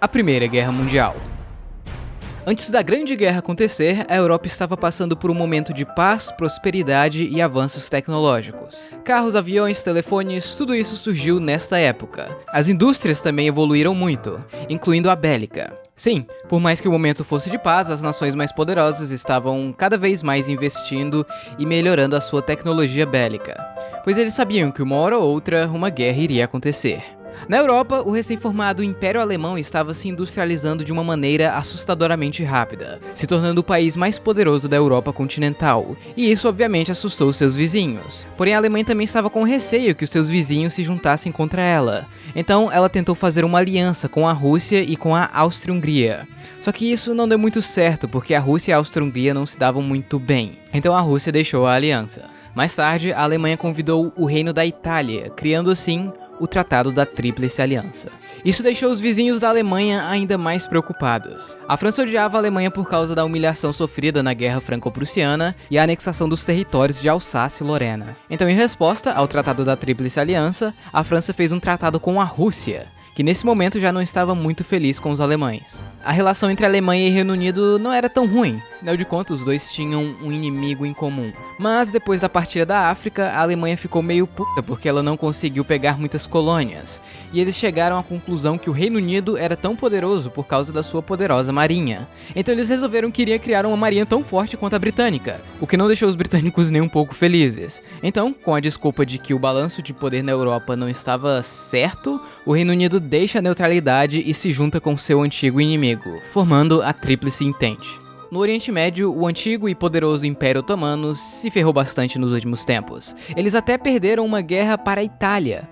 A Primeira Guerra Mundial. Antes da Grande Guerra acontecer, a Europa estava passando por um momento de paz, prosperidade e avanços tecnológicos. Carros, aviões, telefones, tudo isso surgiu nesta época. As indústrias também evoluíram muito, incluindo a bélica. Sim, por mais que o momento fosse de paz, as nações mais poderosas estavam cada vez mais investindo e melhorando a sua tecnologia bélica, pois eles sabiam que uma hora ou outra uma guerra iria acontecer. Na Europa, o recém-formado Império Alemão estava se industrializando de uma maneira assustadoramente rápida, se tornando o país mais poderoso da Europa continental, e isso obviamente assustou seus vizinhos. Porém, a Alemanha também estava com receio que os seus vizinhos se juntassem contra ela, então ela tentou fazer uma aliança com a Rússia e com a Áustria-Hungria. Só que isso não deu muito certo, porque a Rússia e a Áustria-Hungria não se davam muito bem, então a Rússia deixou a aliança. Mais tarde, a Alemanha convidou o Reino da Itália, criando assim o Tratado da Tríplice Aliança. Isso deixou os vizinhos da Alemanha ainda mais preocupados. A França odiava a Alemanha por causa da humilhação sofrida na Guerra Franco-Prussiana e a anexação dos territórios de Alsácia e Lorena. Então, em resposta ao Tratado da Tríplice Aliança, a França fez um tratado com a Rússia, que nesse momento já não estava muito feliz com os alemães. A relação entre a Alemanha e Reino Unido não era tão ruim, afinal de contas os dois tinham um inimigo em comum. Mas depois da partilha da África, a Alemanha ficou meio puta porque ela não conseguiu pegar muitas colônias, e eles chegaram à conclusão que o Reino Unido era tão poderoso por causa da sua poderosa marinha. Então eles resolveram que iriam criar uma marinha tão forte quanto a britânica, o que não deixou os britânicos nem um pouco felizes. Então, com a desculpa de que o balanço de poder na Europa não estava certo, o Reino Unido deixa a neutralidade e se junta com seu antigo inimigo, formando a Tríplice Entente. No Oriente Médio, o antigo e poderoso Império Otomano se ferrou bastante nos últimos tempos. Eles até perderam uma guerra para a Itália.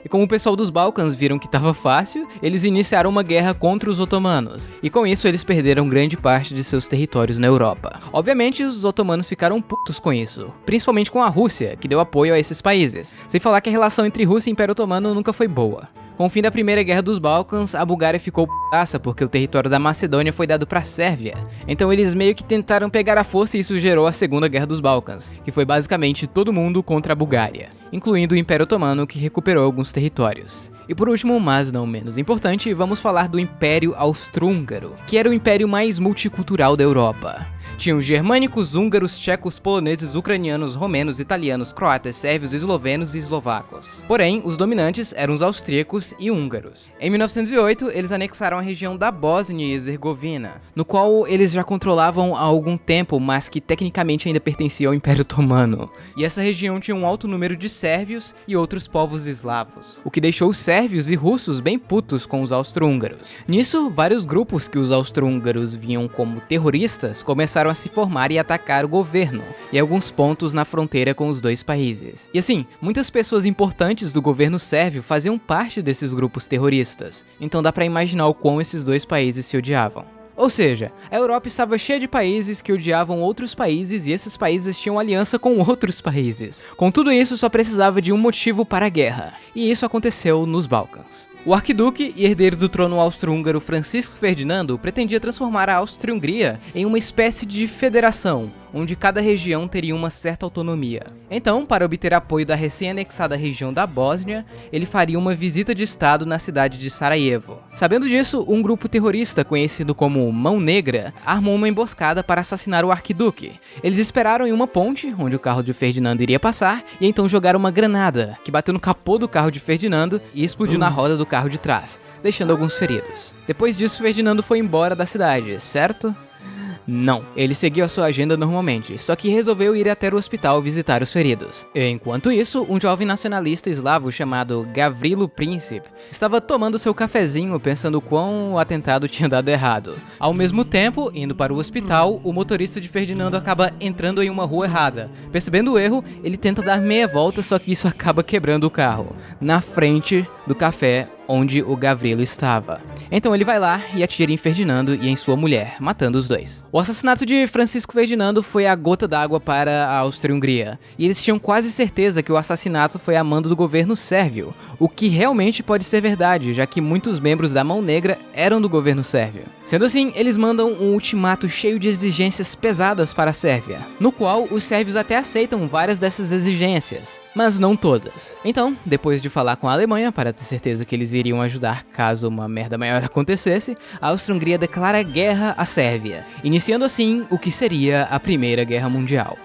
E como o pessoal dos Balcãs viram que estava fácil, eles iniciaram uma guerra contra os otomanos, e com isso eles perderam grande parte de seus territórios na Europa. Obviamente, os otomanos ficaram putos com isso, principalmente com a Rússia, que deu apoio a esses países, sem falar que a relação entre Rússia e Império Otomano nunca foi boa. Com o fim da Primeira Guerra dos Balcãs, a Bulgária ficou putaça porque o território da Macedônia foi dado para a Sérvia. Então eles meio que tentaram pegar a força e isso gerou a Segunda Guerra dos Balcãs, que foi basicamente todo mundo contra a Bulgária, incluindo o Império Otomano, que recuperou alguns territórios. E por último, mas não menos importante, vamos falar do Império Austro-Húngaro, que era o império mais multicultural da Europa. Tinham germânicos, húngaros, tchecos, poloneses, ucranianos, romenos, italianos, croatas, sérvios, eslovenos e eslovacos. Porém, os dominantes eram os austríacos e húngaros. Em 1908, eles anexaram a região da Bósnia e Herzegovina, no qual eles já controlavam há algum tempo, mas que tecnicamente ainda pertencia ao Império Otomano. E essa região tinha um alto número de sérvios e outros povos eslavos, o que deixou os sérvios e russos bem putos com os austro-húngaros. Nisso, vários grupos que os austro-húngaros viam como terroristas começaram a se formar e atacar o governo, e alguns pontos na fronteira com os dois países. E assim, muitas pessoas importantes do governo sérvio faziam parte desses grupos terroristas, então dá pra imaginar o quão esses dois países se odiavam. Ou seja, a Europa estava cheia de países que odiavam outros países e esses países tinham aliança com outros países. Com tudo isso, só precisava de um motivo para a guerra, e isso aconteceu nos Balcãs. O arquiduque e herdeiro do trono austro-húngaro Francisco Ferdinando pretendia transformar a Áustria-Hungria em uma espécie de federação, onde cada região teria uma certa autonomia. Então, para obter apoio da recém-anexada região da Bósnia, ele faria uma visita de estado na cidade de Sarajevo. Sabendo disso, um grupo terrorista conhecido como Mão Negra armou uma emboscada para assassinar o arquiduque. Eles esperaram em uma ponte, onde o carro de Ferdinando iria passar, e então jogaram uma granada, que bateu no capô do carro de Ferdinando e explodiu na roda do carro de trás, deixando alguns feridos. Depois disso, Ferdinando foi embora da cidade, certo? Não, ele seguiu a sua agenda normalmente, só que resolveu ir até o hospital visitar os feridos. Enquanto isso, um jovem nacionalista eslavo chamado Gavrilo Princip estava tomando seu cafezinho pensando quão o atentado tinha dado errado. Ao mesmo tempo, indo para o hospital, o motorista de Ferdinando acaba entrando em uma rua errada. Percebendo o erro, ele tenta dar meia volta, só que isso acaba quebrando o carro, na frente do café onde o Gavrilo estava. Então ele vai lá e atira em Ferdinando e em sua mulher, matando os dois. O assassinato de Francisco Ferdinando foi a gota d'água para a Áustria-Hungria, e eles tinham quase certeza que o assassinato foi a mando do governo sérvio, o que realmente pode ser verdade, já que muitos membros da Mão Negra eram do governo sérvio. Sendo assim, eles mandam um ultimato cheio de exigências pesadas para a Sérvia, no qual os sérvios até aceitam várias dessas exigências. mas não todas. Então, depois de falar com a Alemanha para ter certeza que eles iriam ajudar caso uma merda maior acontecesse, a Áustria-Hungria declara guerra à Sérvia, iniciando assim o que seria a Primeira Guerra Mundial.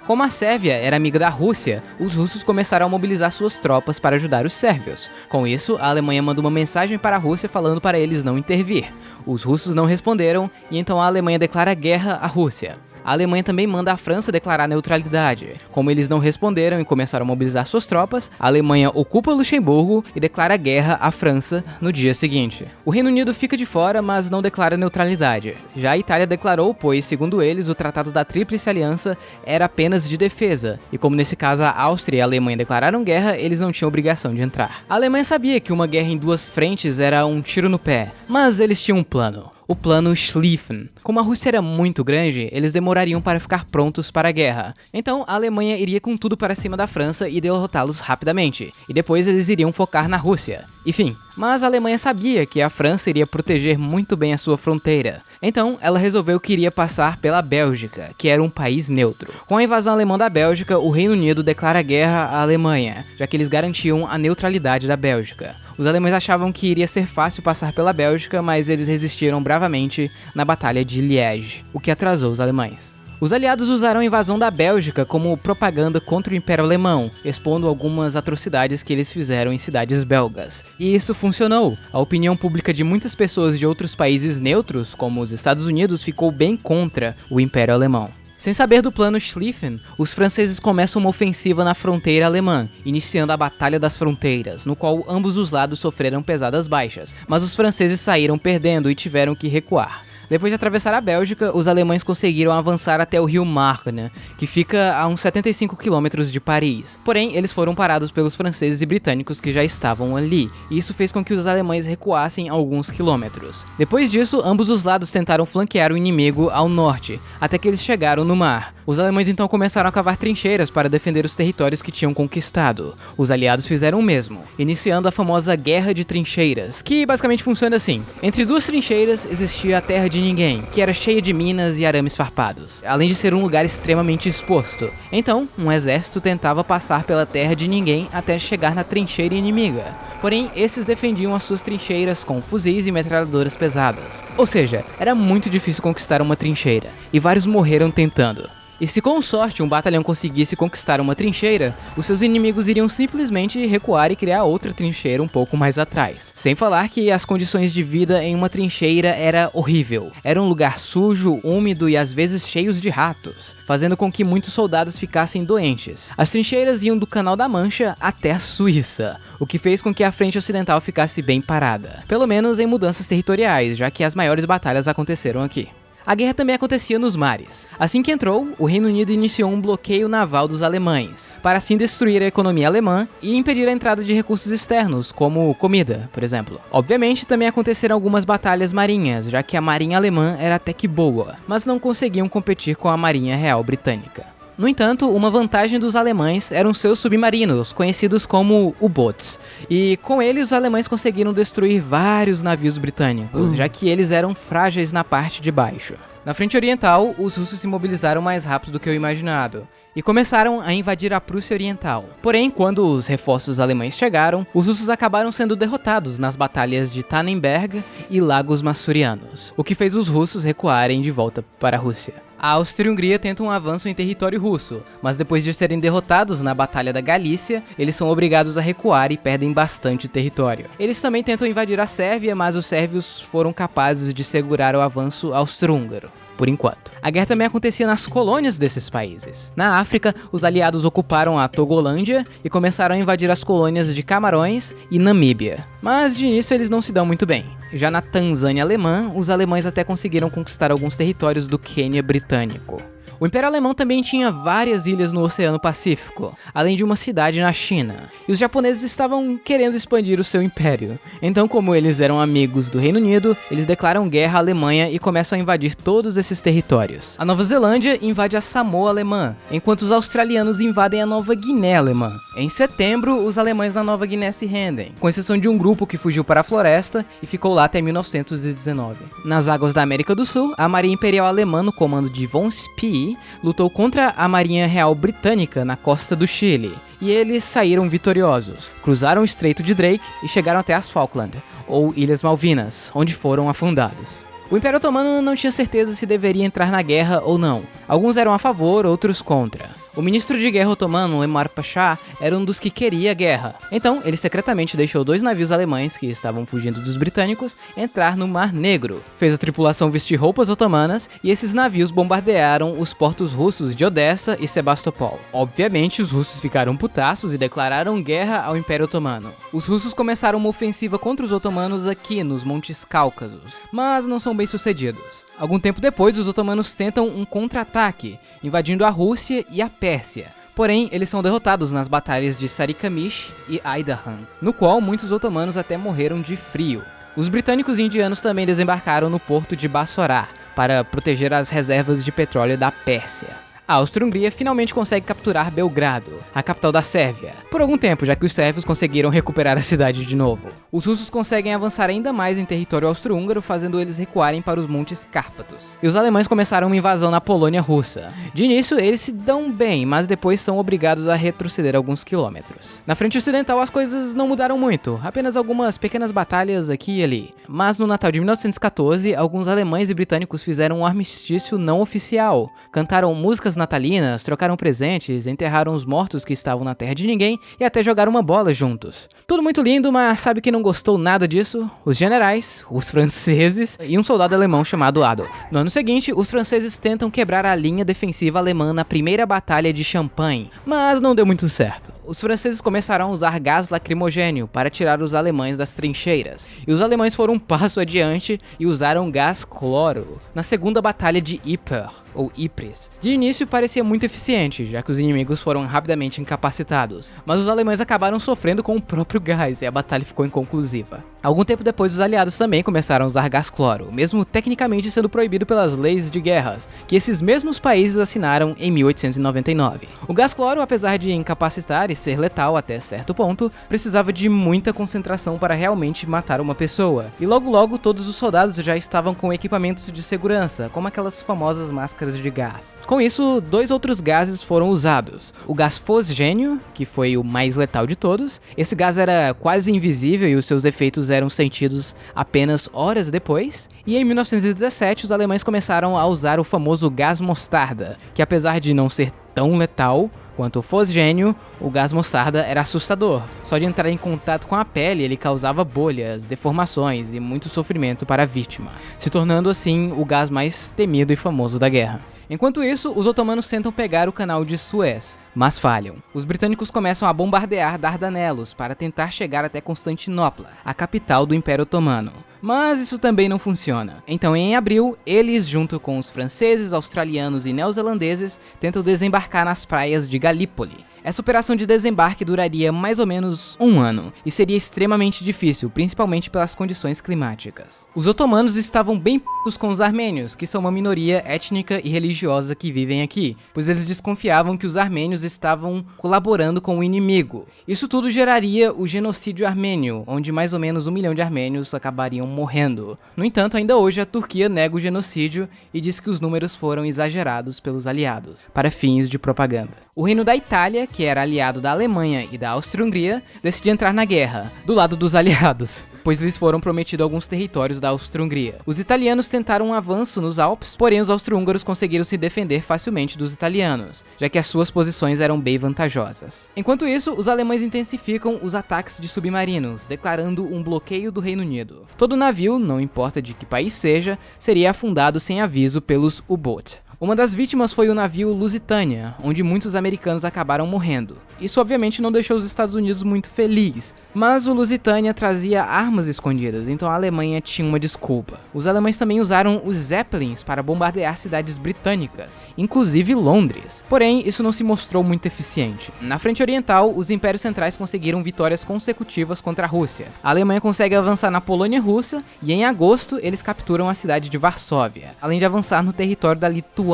Como a Sérvia era amiga da Rússia, os russos começaram a mobilizar suas tropas para ajudar os sérvios. Com isso, a Alemanha mandou uma mensagem para a Rússia falando para eles não intervir. Os russos não responderam e então a Alemanha declara guerra à Rússia. A Alemanha também manda a França declarar neutralidade. Como eles não responderam e começaram a mobilizar suas tropas, a Alemanha ocupa Luxemburgo e declara guerra à França no dia seguinte. O Reino Unido fica de fora, mas não declara neutralidade. Já a Itália declarou, pois, segundo eles, o Tratado da Tríplice Aliança era apenas de defesa, e como nesse caso a Áustria e a Alemanha declararam guerra, eles não tinham obrigação de entrar. A Alemanha sabia que uma guerra em duas frentes era um tiro no pé, mas eles tinham um plano. O plano Schlieffen. Como a Rússia era muito grande, eles demorariam para ficar prontos para a guerra. Então, a Alemanha iria com tudo para cima da França e derrotá-los rapidamente. E depois eles iriam focar na Rússia. Enfim, mas a Alemanha sabia que a França iria proteger muito bem a sua fronteira. Então, ela resolveu que iria passar pela Bélgica, que era um país neutro. Com a invasão alemã da Bélgica, o Reino Unido declara guerra à Alemanha, já que eles garantiam a neutralidade da Bélgica. Os alemães achavam que iria ser fácil passar pela Bélgica, mas eles resistiram bravamente na Batalha de Liège, o que atrasou os alemães. Os aliados usaram a invasão da Bélgica como propaganda contra o Império Alemão, expondo algumas atrocidades que eles fizeram em cidades belgas. E isso funcionou. A opinião pública de muitas pessoas de outros países neutros, como os Estados Unidos, ficou bem contra o Império Alemão. Sem saber do plano Schlieffen, os franceses começam uma ofensiva na fronteira alemã, iniciando a Batalha das Fronteiras, no qual ambos os lados sofreram pesadas baixas, mas os franceses saíram perdendo e tiveram que recuar. Depois de atravessar a Bélgica, os alemães conseguiram avançar até o rio Marne, que fica a uns 75 quilômetros de Paris. Porém, eles foram parados pelos franceses e britânicos que já estavam ali, e isso fez com que os alemães recuassem alguns quilômetros. Depois disso, ambos os lados tentaram flanquear o inimigo ao norte, até que eles chegaram no mar. Os alemães então começaram a cavar trincheiras para defender os territórios que tinham conquistado. Os aliados fizeram o mesmo, iniciando a famosa Guerra de Trincheiras, que basicamente funciona assim. Entre duas trincheiras existia a Terra de Ninguém, que era cheia de minas e arames farpados, além de ser um lugar extremamente exposto. Então, um exército tentava passar pela Terra de Ninguém até chegar na trincheira inimiga. Porém, esses defendiam as suas trincheiras com fuzis e metralhadoras pesadas. Ou seja, era muito difícil conquistar uma trincheira, e vários morreram tentando. E se com sorte um batalhão conseguisse conquistar uma trincheira, os seus inimigos iriam simplesmente recuar e criar outra trincheira um pouco mais atrás. Sem falar que as condições de vida em uma trincheira era horrível. Era um lugar sujo, úmido e às vezes cheios de ratos, fazendo com que muitos soldados ficassem doentes. As trincheiras iam do Canal da Mancha até a Suíça, o que fez com que a frente ocidental ficasse bem parada. Pelo menos em mudanças territoriais, já que as maiores batalhas aconteceram aqui. A guerra também acontecia nos mares. Assim que entrou, o Reino Unido iniciou um bloqueio naval dos alemães, para assim destruir a economia alemã e impedir a entrada de recursos externos, como comida, por exemplo. Obviamente, também aconteceram algumas batalhas marinhas, já que a marinha alemã era até que boa, mas não conseguiam competir com a marinha real britânica. No entanto, uma vantagem dos alemães eram seus submarinos, conhecidos como U-boats, e com eles os alemães conseguiram destruir vários navios britânicos, já que eles eram frágeis na parte de baixo. Na frente oriental, os russos se mobilizaram mais rápido do que o imaginado, e começaram a invadir a Prússia Oriental. Porém, quando os reforços alemães chegaram, os russos acabaram sendo derrotados nas batalhas de Tannenberg e Lagos Masurianos, o que fez os russos recuarem de volta para a Rússia. A Áustria e a Hungria tentam um avanço em território russo, mas depois de serem derrotados na Batalha da Galícia, eles são obrigados a recuar e perdem bastante território. Eles também tentam invadir a Sérvia, mas os sérvios foram capazes de segurar o avanço austro-húngaro, por enquanto. A guerra também acontecia nas colônias desses países. Na África, os aliados ocuparam a Togolândia e começaram a invadir as colônias de Camarões e Namíbia. Mas de início eles não se dão muito bem. Já na Tanzânia alemã, os alemães até conseguiram conquistar alguns territórios do Quênia britânico. O Império Alemão também tinha várias ilhas no Oceano Pacífico, além de uma cidade na China, e os japoneses estavam querendo expandir o seu império. Então, como eles eram amigos do Reino Unido, eles declaram guerra à Alemanha e começam a invadir todos esses territórios. A Nova Zelândia invade a Samoa alemã, enquanto os australianos invadem a Nova Guiné alemã. Em setembro, os alemães na Nova Guiné se rendem, com exceção de um grupo que fugiu para a floresta e ficou lá até 1919. Nas águas da América do Sul, a Marinha Imperial Alemã, no comando de von Spee, lutou contra a Marinha Real Britânica na costa do Chile. e eles saíram vitoriosos, cruzaram o Estreito de Drake e chegaram até as Falkland, ou Ilhas Malvinas, onde foram afundados. O Império Otomano não tinha certeza se deveria entrar na guerra ou não. Alguns eram a favor, outros contra. O ministro de guerra otomano, Enver Pasha, era um dos que queria a guerra. Então, ele secretamente deixou 2 navios alemães que estavam fugindo dos britânicos entrar no Mar Negro. Fez a tripulação vestir roupas otomanas e esses navios bombardearam os portos russos de Odessa e Sebastopol. Obviamente, os russos ficaram putaços e declararam guerra ao Império Otomano. Os russos começaram uma ofensiva contra os otomanos aqui nos Montes Cáucasos, mas não são bem sucedidos. Algum tempo depois, os otomanos tentam um contra-ataque, invadindo a Rússia e a Pérsia. Porém, eles são derrotados nas batalhas de Sarikamish e Aidahan, no qual muitos otomanos até morreram de frio. Os britânicos e indianos também desembarcaram no porto de Bassorá, para proteger as reservas de petróleo da Pérsia. A Áustria-Hungria finalmente consegue capturar Belgrado, a capital da Sérvia, por algum tempo, já que os sérvios conseguiram recuperar a cidade de novo. Os russos conseguem avançar ainda mais em território austro-húngaro, fazendo eles recuarem para os Montes Cárpatos. E os alemães começaram uma invasão na Polônia russa. De início, eles se dão bem, mas depois são obrigados a retroceder alguns quilômetros. Na frente ocidental, as coisas não mudaram muito, apenas algumas pequenas batalhas aqui e ali. Mas no Natal de 1914, alguns alemães e britânicos fizeram um armistício não oficial, cantaram músicas natalinas, trocaram presentes, enterraram os mortos que estavam na terra de ninguém e até jogaram uma bola juntos. Tudo muito lindo, mas sabe quem não gostou nada disso? Os generais, os franceses e um soldado alemão chamado Adolf. No ano seguinte, os franceses tentam quebrar a linha defensiva alemã na primeira batalha de Champagne, mas não deu muito certo. Os franceses começaram a usar gás lacrimogênio para tirar os alemães das trincheiras, e os alemães foram um passo adiante e usaram gás cloro na segunda batalha de Ypres, ou Ypres. De início parecia muito eficiente, já que os inimigos foram rapidamente incapacitados, mas os alemães acabaram sofrendo com o próprio gás e a batalha ficou inconclusiva. Algum tempo depois, os aliados também começaram a usar gás cloro, mesmo tecnicamente sendo proibido pelas leis de guerras, que esses mesmos países assinaram em 1899. O gás cloro, apesar de incapacitar e ser letal até certo ponto, precisava de muita concentração para realmente matar uma pessoa, e logo logo todos os soldados já estavam com equipamentos de segurança, como aquelas famosas máscaras de gás. Com isso, 2 outros gases foram usados. O gás fosgênio, que foi o mais letal de todos. Esse gás era quase invisível e os seus efeitos eram sentidos apenas horas depois. E em 1917, os alemães começaram a usar o famoso gás mostarda, que apesar de não ser tão letal quanto o fosgênio, o gás mostarda era assustador. Só de entrar em contato com a pele, ele causava bolhas, deformações e muito sofrimento para a vítima, se tornando assim o gás mais temido e famoso da guerra. Enquanto isso, os otomanos tentam pegar o canal de Suez, mas falham. Os britânicos começam a bombardear Dardanelos para tentar chegar até Constantinopla, a capital do Império Otomano. Mas isso também não funciona. Então, em abril, eles, junto com os franceses, australianos e neozelandeses, tentam desembarcar nas praias de Galípoli. Essa operação de desembarque duraria mais ou menos 1 ano, e seria extremamente difícil, principalmente pelas condições climáticas. Os otomanos estavam bem p***os com os armênios, que são uma minoria étnica e religiosa que vivem aqui, pois eles desconfiavam que os armênios estavam colaborando com o inimigo. Isso tudo geraria o genocídio armênio, onde mais ou menos 1 milhão de armênios acabariam morrendo. No entanto, ainda hoje a Turquia nega o genocídio e diz que os números foram exagerados pelos aliados, para fins de propaganda. O reino da Itália, que era aliado da Alemanha e da Áustria-Hungria, decidiu entrar na guerra, do lado dos aliados, pois lhes foram prometidos alguns territórios da Áustria-Hungria. Os italianos tentaram um avanço nos Alpes, porém os austro-húngaros conseguiram se defender facilmente dos italianos, já que as suas posições eram bem vantajosas. Enquanto isso, os alemães intensificam os ataques de submarinos, declarando um bloqueio do Reino Unido. Todo navio, não importa de que país seja, seria afundado sem aviso pelos U-Boot. Uma das vítimas foi o navio Lusitânia, onde muitos americanos acabaram morrendo. Isso obviamente não deixou os Estados Unidos muito felizes, mas o Lusitânia trazia armas escondidas, então a Alemanha tinha uma desculpa. Os alemães também usaram os Zeppelins para bombardear cidades britânicas, inclusive Londres. Porém, isso não se mostrou muito eficiente. Na frente oriental, os impérios centrais conseguiram vitórias consecutivas contra a Rússia. A Alemanha consegue avançar na Polônia russa e em agosto eles capturam a cidade de Varsóvia, além de avançar no território da Lituânia.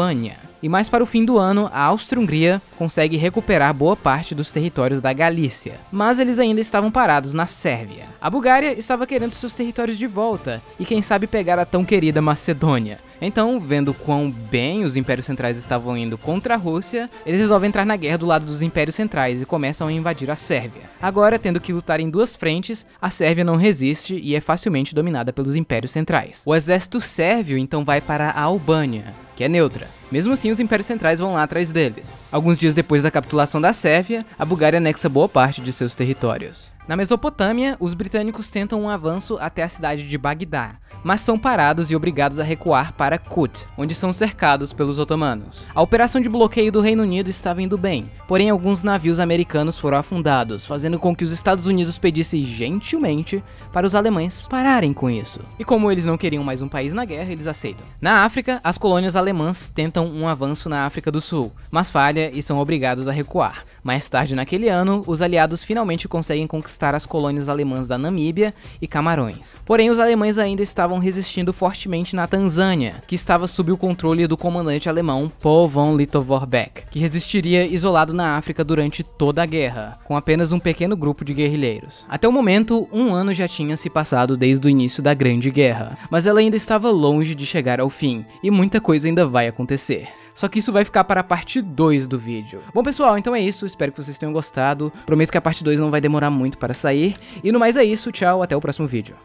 E mais para o fim do ano, a Áustria-Hungria consegue recuperar boa parte dos territórios da Galícia, mas eles ainda estavam parados na Sérvia. A Bulgária estava querendo seus territórios de volta, e quem sabe pegar a tão querida Macedônia, Então, vendo quão bem os Impérios Centrais estavam indo contra a Rússia, eles resolvem entrar na guerra do lado dos Impérios Centrais e começam a invadir a Sérvia. Agora, tendo que lutar em duas frentes, a Sérvia não resiste e é facilmente dominada pelos Impérios Centrais. O exército sérvio então vai para a Albânia, que é neutra. Mesmo assim, os Impérios Centrais vão lá atrás deles. Alguns dias depois da capitulação da Sérvia, a Bulgária anexa boa parte de seus territórios. Na Mesopotâmia, os britânicos tentam um avanço até a cidade de Bagdá, mas são parados e obrigados a recuar para Kut, onde são cercados pelos otomanos. A operação de bloqueio do Reino Unido estava indo bem, porém alguns navios americanos foram afundados, fazendo com que os Estados Unidos pedissem gentilmente para os alemães pararem com isso. E como eles não queriam mais um país na guerra, eles aceitam. Na África, as colônias alemãs tentam um avanço na África do Sul, mas falha e são obrigados a recuar. Mais tarde naquele ano, os aliados finalmente conseguem conquistar as colônias alemãs da Namíbia e Camarões. Porém, os alemães ainda estavam resistindo fortemente na Tanzânia, que estava sob o controle do comandante alemão Paul von Lettow-Vorbeck, que resistiria isolado na África durante toda a guerra, com apenas um pequeno grupo de guerrilheiros. Até o momento, um ano já tinha se passado desde o início da Grande Guerra, mas ela ainda estava longe de chegar ao fim, e muita coisa ainda vai acontecer. Só que isso vai ficar para a parte 2 do vídeo. Bom pessoal, então é isso, espero que vocês tenham gostado. Prometo que a parte 2 não vai demorar muito para sair. E no mais é isso, tchau, até o próximo vídeo.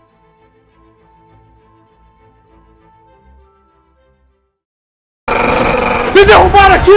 Me derrubaram aqui!